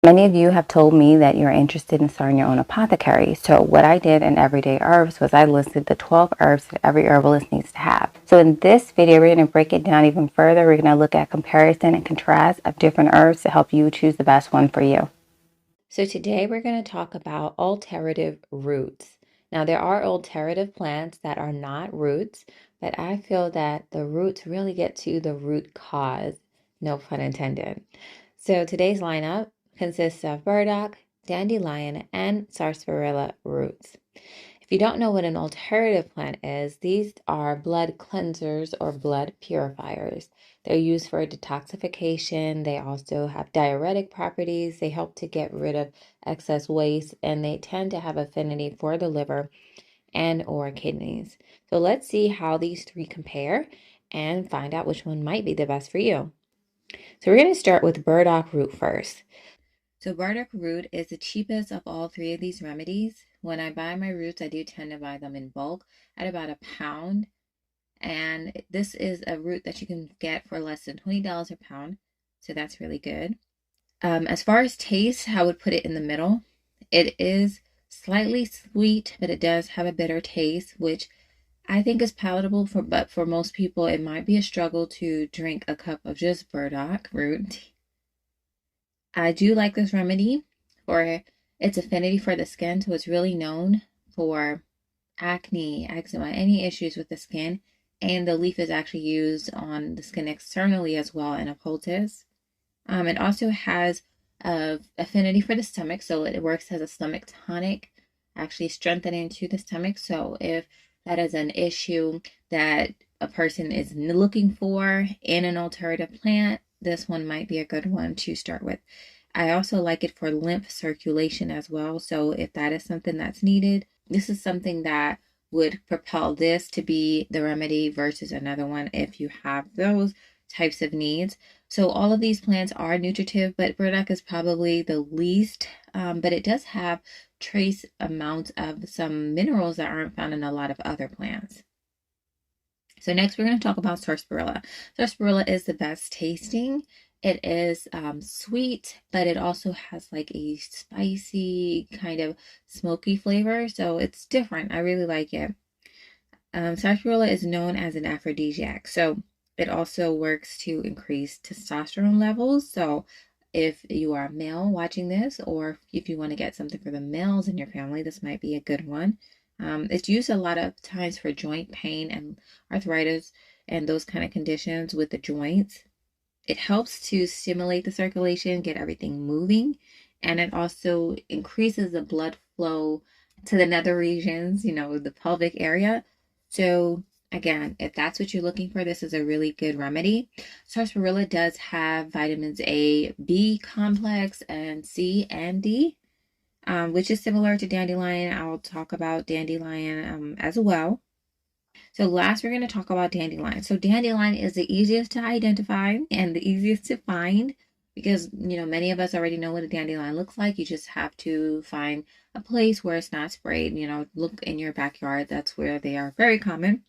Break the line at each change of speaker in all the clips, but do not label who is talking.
Many of you have told me that you're interested in starting your own apothecary. So what I did in Everyday Herbs was I listed the 12 herbs that every herbalist needs to have. So in this video, we're going to break it down even further. We're going to look at comparison and contrast of different herbs to help you choose the best one for you. So today we're going to talk about alternative roots. Now there are alternative plants that are not roots, but I feel that the roots really get to the root cause, no pun intended. So today's lineup consists of burdock, dandelion, and sarsaparilla roots. If you don't know what an alternative plant is, these are blood cleansers or blood purifiers. They're used for detoxification. They also have diuretic properties. They help to get rid of excess waste, and they tend to have affinity for the liver and or kidneys. So let's see how these three compare and find out which one might be the best for you. So we're going to start with burdock root first. So burdock root is the cheapest of all three of these remedies. When I buy my roots, I do tend to buy them in bulk at about £1. And this is a root that you can get for less than $20 a pound. So that's really good. As far as taste, I would put it in the middle. It is slightly sweet, but it does have a bitter taste, which I think is palatable but for most people, it might be a struggle to drink a cup of just burdock root. I do like this remedy for its affinity for the skin, so it's really known for acne, eczema, any issues with the skin. And the leaf is actually used on the skin externally as well in a poultice. It also has affinity for the stomach, so it works as a stomach tonic, actually strengthening to the stomach. So if that is an issue that a person is looking for in an alternative plant, this one might be a good one to start with. I also like it for lymph circulation as well. So if that is something that's needed, this is something that would propel this to be the remedy versus another one if you have those types of needs. So all of these plants are nutritive, but burdock is probably the least, but it does have trace amounts of some minerals that aren't found in a lot of other plants. So next we're going to talk about sarsaparilla. Sarsaparilla is the best tasting. It is sweet, but it also has like a spicy kind of smoky flavor. So it's different. I really like it. Sarsaparilla is known as an aphrodisiac. So it also works to increase testosterone levels. So if you are a male watching this, or if you want to get something for the males in your family, this might be a good one. It's used a lot of times for joint pain and arthritis and those kind of conditions with the joints. It helps to stimulate the circulation, get everything moving, and it also increases the blood flow to the nether regions, the pelvic area. So again, if that's what you're looking for, this is a really good remedy. Sarsaparilla does have vitamins A, B complex, and C and D, which is similar to dandelion. I'll talk about dandelion as well. So last, we're going to talk about dandelion. So dandelion is the easiest to identify and the easiest to find because, many of us already know what a dandelion looks like. You just have to find a place where it's not sprayed. Look in your backyard. That's where they are very common.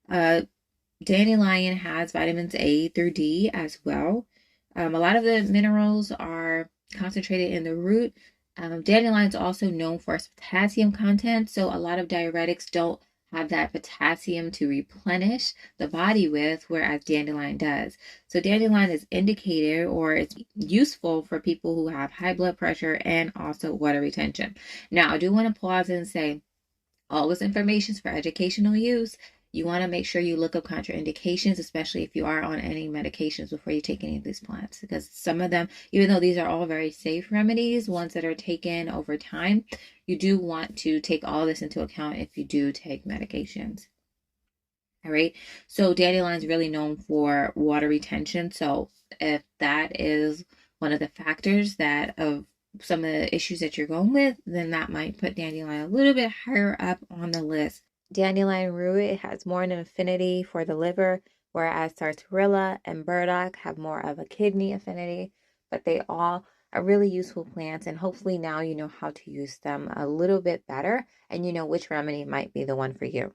Dandelion has vitamins A through D as well. A lot of the minerals are concentrated in the root. Dandelion is also known for its potassium content, so a lot of diuretics don't have that potassium to replenish the body with, whereas dandelion does. So dandelion is indicated or it's useful for people who have high blood pressure and also water retention. Now, I do want to pause and say all this information is for educational use. You want to make sure you look up contraindications, especially if you are on any medications before you take any of these plants, because some of them, even though these are all very safe remedies, ones that are taken over time, you do want to take all this into account if you do take medications. All right. So dandelion is really known for water retention. So if that is one of the factors that of some of the issues that you're going with, then that might put dandelion a little bit higher up on the list. Dandelion root, it has more an affinity for the liver, whereas sarsaparilla and burdock have more of a kidney affinity, but they all are really useful plants, and hopefully now you know how to use them a little bit better, and you know which remedy might be the one for you.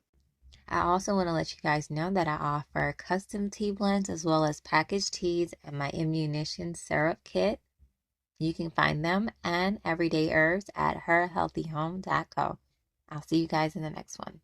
I also want to let you guys know that I offer custom tea blends as well as packaged teas and my immunition syrup kit. You can find them and everyday herbs at herhealthyhome.co. I'll see you guys in the next one.